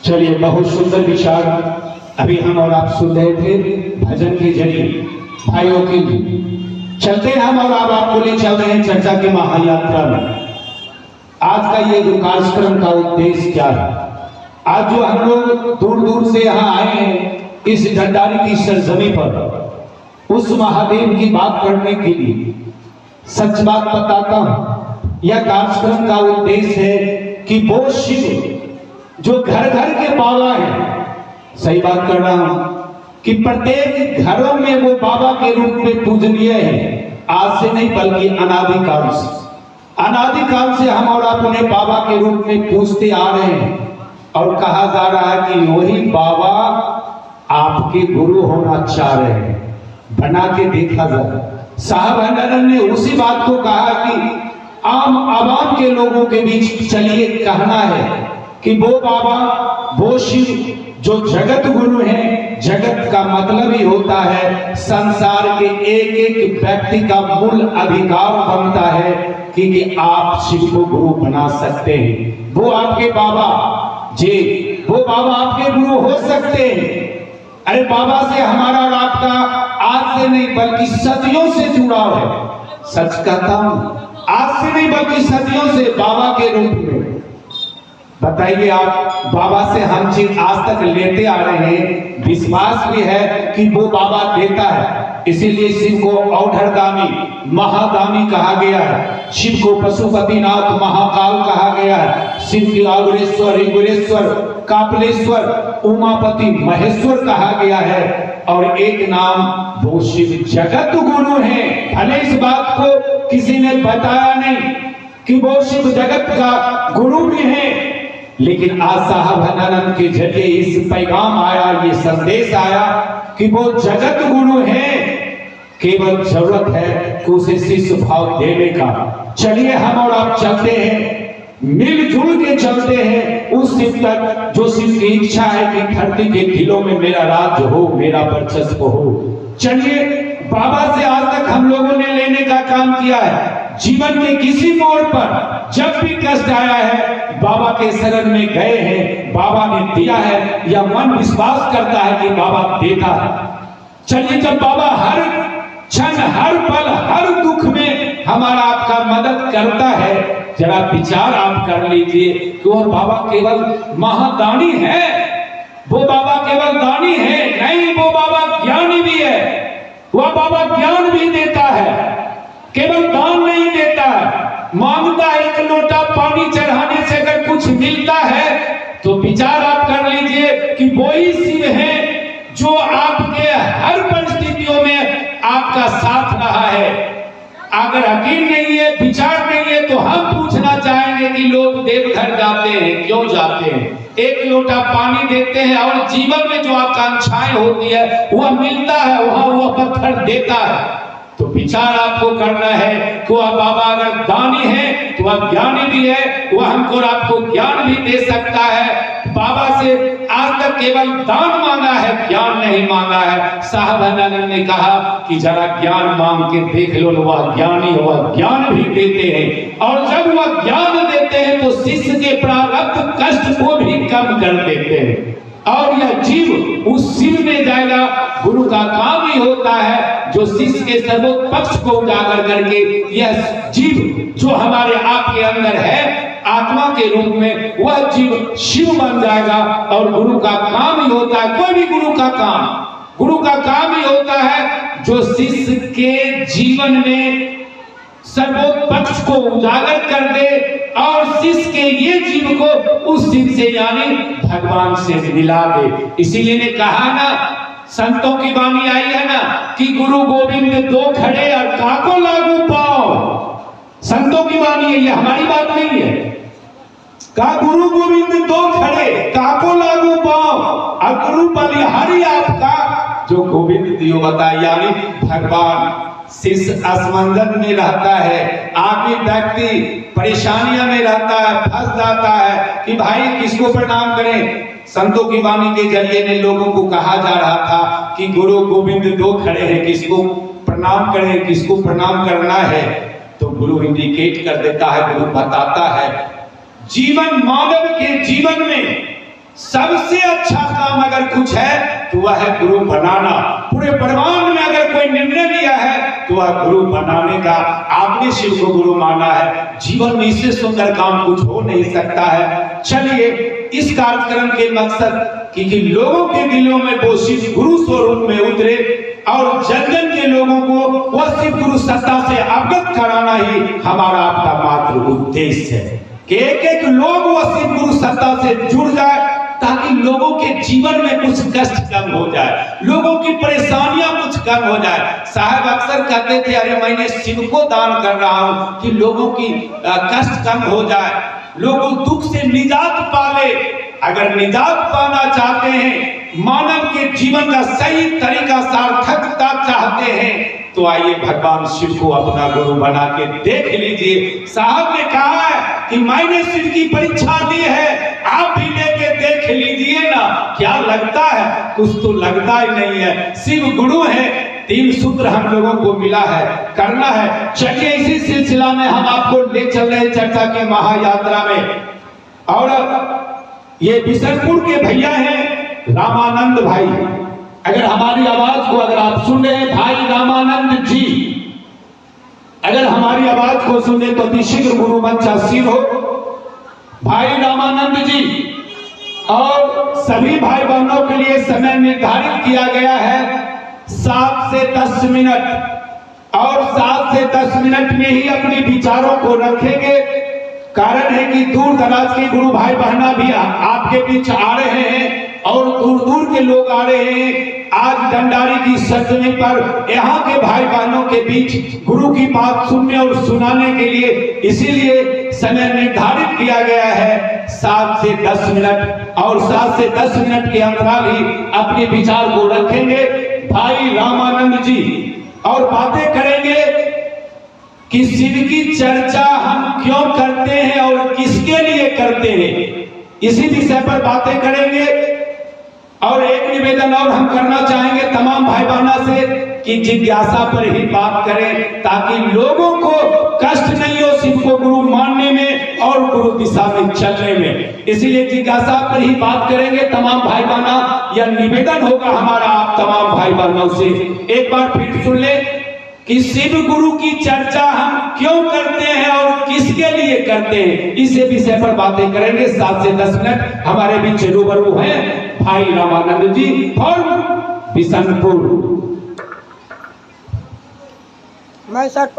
चलिए, बहुत सुंदर विचार अभी हम और आप सुन रहे थे भजन के जरिए भाइयों की। चलते हैं हम और आपको ले चल रहे हैं चर्चा की महायात्रा में। आज का ये जो कार्यक्रम का उद्देश्य क्या है? आज जो हम लोग दूर दूर से यहाँ आए हैं इस ढंडारी की सरजमी पर, उस महादेव की बात करने के लिए सच बात बताता हूं, यह कार्यक्रम का उद्देश्य है कि वो शिव जो घर घर के बाबा है, सही बात कर रहा हूं कि प्रत्येक घरों में वो बाबा के रूप में पूजनीय है। आज से नहीं बल्कि अनादिकाल से, अनादिकाल से हम और अपने बाबा के रूप में पूजते आ रहे हैं। और कहा जा रहा है कि वही बाबा आपके गुरु होना चाह रहे हैं। बना के देखा जाए, साहब हनन ने उसी बात को कहा कि आम आवाम के लोगों के बीच चलिए कहना है कि वो बाबा, वो शिव जो जगत गुरु हैं। जगत का मतलब ही होता है संसार के एक एक व्यक्ति का मूल अधिकार बनता है कि आप शिव को गुरु बना सकते हैं। वो आपके बाबा जी, वो बाबा आपके गुरु हो सकते हैं। अरे बाबा से हमारा और आपका आज से नहीं बल्कि सदियों से जुड़ाव है। सच कहता हूं, आज से नहीं बल्कि सदियों से बाबा के रूप में। बताइए आप, बाबा से हम चीज आज तक लेते आ रहे हैं, विश्वास भी है कि वो बाबा देता है। इसीलिए शिव को औढ़रदानी, महादानी कहा गया है। शिव को पशुपतिनाथ, महाकाल कहा गया है। शिव की अग्रेश्वर, गुरेश्वर, कापलेश्वर, उमापति, महेश्वर कहा गया है। और एक नाम वो शिव जगत गुरु है। भले इस बात को किसी ने बताया नहीं कि वो शिव जगत का गुरु भी है, लेकिन आज साहब हनन के जरिए इस पैगाम आया, ये संदेश आया कि वो जगत गुरु है। केवल जरूरत है कि उसे शिष्य भाव देने का। चलिए हम और आप चलते हैं, मिलजुल के चलते हैं उस शिव तक जो शिव की इच्छा है कि धरती के दिलों में मेरा राज हो, मेरा वर्चस्व हो। चलिए, बाबा से आज तक हम लोगों ने लेने का काम किया है। जीवन के किसी मोड़ पर जब भी कष्ट आया है, बाबा के शरण में गए हैं, बाबा ने दिया है, या मन विश्वास करता है कि बाबा देता है। चलिए, जब बाबा हर क्षण, हर पल, हर दुख में हमारा आपका मदद करता है, जरा विचार आप कर लीजिए कि वो बाबा केवल महादानी है, वो बाबा केवल दानी है नहीं, वो बाबा ज्ञानी भी है। वह बाबा ज्ञान भी देता है, केवल दान नहीं देता है। मांगता है एक लोटा पानी चढ़ाने से अगर कुछ मिलता है तो विचार आप कर लीजिए कि वो ही शिव है जो आपके हर परिस्थितियों में आपका साथ रहा है। अगर यकीन नहीं है, विचार नहीं है, तो हम पूछना चाहेंगे कि लोग देवघर जाते हैं, क्यों जाते हैं? एक लोटा पानी देते हैं और जीवन में जो आकांक्षाएं होती है वह मिलता है, वहां वह पत्थर देता है। तो विचार आपको करना है कि वह बाबा अगर दानी है तो वह ज्ञानी भी है, वह हमको और आपको ज्ञान भी दे सकता है। बाबा से आज तक केवल दान मांगा है, ज्ञान नहीं मांगा है। साहब हनन ने कहा कि जरा ज्ञान मांग के देख लो, वह ज्ञानी, वह ज्ञान भी देते हैं। और जब वह ज्ञान देते हैं तो शिष्य के प्रारब्ध कष्ट को भी कम कर देते हैं। और यह जीव उस शिव में जाएगा। गुरु का काम ही होता है जो शिष्य के सर्वोच्च पक्ष को उजागर करके यह जीव जो हमारे आपके अंदर है आत्मा के रूप में, वह जीव शिव बन जाएगा। और गुरु का काम ही होता है, कोई भी गुरु का काम ही होता है जो शिष्य के जीवन में सर्वोच्च पक्ष को उजागर कर दे और शिष्य के ये जीव को उस शिव से यानी भगवान से मिला दे। इसीलिए ने कहा ना, संतों की वाणी आई है ना कि गुरु गोविंद दो खड़े और काको लागू पाओ। संतों की वाणी है, ये हमारी बात नहीं है। का गुरु गोविंद दो खड़े काको लागू पाओ, और गुरु बलिहारी आपका जो गोविंद दियो बताए, यानी भगवान। शिष्य असमंजस में रहता है, आगे व्यक्ति परेशानियां में रहता है, फंस जाता है कि भाई किसको प्रणाम करें। संतों की वाणी के जरिए ने लोगों को कहा जा रहा था कि गुरु गोविंद दो खड़े हैं, किसको प्रणाम करें, किसको प्रणाम करना है। तो गुरु इंडिकेट कर देता है, गुरु बताता है। जीवन, मानव के जीवन में सबसे अच्छा काम अगर कुछ है तो वह है गुरु बनाना। पूरे ब्रह्मांड में अगर कोई निर्णय लिया है तो वह गुरु बनाने का। आपने शिव को गुरु माना है, जीवन में इससे सुंदर काम कुछ हो नहीं सकता है। चलिए इस कार्यक्रम के मकसद कि लोगों के दिलों में वो शिव गुरु स्वरूप में उतरे और जन जन के लोगों को वह शिव गुरु सत्ता से अवगत कराना ही हमारा आपका मात्र उद्देश्य है कि एक एक लोग वह शिव गुरु सत्ता से जुड़ जाए, ताकि लोगों के जीवन में कुछ कष्ट कम हो जाए, लोगों की परेशानियां कुछ कम हो जाए। साहब अक्सर कहते थे, अरे मैंने शिव को दान कर रहा हूं कि लोगों की कष्ट कम हो जाए, लोग दुख से निजात पाले। अगर निजात पाना चाहते हैं, मानव के जीवन का सही तरीका सार्थकता चाहते हैं, तो आइए भगवान शिव को अपना गुरु बना के देख लीजिए। साहब ने कहा है कि मैंने शिव की परीक्षा दी है, आप भी लेके देख लीजिए ना, क्या लगता है? कुछ तो लगता ही नहीं है। शिव गुरु है, 3 सूत्र हम लोगों को मिला है, करना है। चलिए इसी सिलसिला में हम आपको ले चल रहे चर्चा की महायात्रा में। और ये बिशनपुर के भैया हैं रामानंद भाई, अगर हमारी आवाज को अगर आप सुन रहे हैं, भाई रामानंद जी अगर हमारी आवाज को सुने तो अतिशीघ्र गुरु मंच आसीन हो। भाई रामानंद जी और सभी भाई बहनों के लिए समय निर्धारित किया गया है 7 से 10 मिनट, और 7 से 10 मिनट में ही अपने विचारों को रखेंगे। कारण है कि दूर दराज के गुरु भाई बहना भी आपके बीच आ रहे हैं और दूर दूर के लोग आ रहे हैं। आज डंडारी की सजने पर यहाँ के भाई बहनों के बीच गुरु की बात सुनने और सुनाने के लिए इसीलिए समय निर्धारित किया गया है 7 से 10 मिनट, और 7 से 10 मिनट के अंतराल ही अपने विचार को रखेंगे भाई रामानंद जी, और बातें करेंगे कि शिव की चर्चा हम क्यों करते हैं और किसके लिए करते हैं, इसी विषय पर बातें करेंगे। और एक निवेदन और हम करना चाहेंगे तमाम भाई बहना से कि जिज्ञासा पर ही बात करें, ताकि लोगों को कष्ट नहीं हो शिव को गुरु मानने में और गुरु दिशा में चलने में। इसीलिए जिज्ञासा पर ही बात करेंगे तमाम भाई बहना, यह निवेदन होगा हमारा आप तमाम भाई बहनों से। एक बार फिर सुन ले कि शिव गुरु की चर्चा हम क्यों करते हैं और किसके लिए करते हैं, इसी विषय पर बातें करेंगे। 7 से 10 मिनट हमारे बीच रूबरू हैं भाई रामानंद जी फ्रॉम बिशनपुर। मैं सर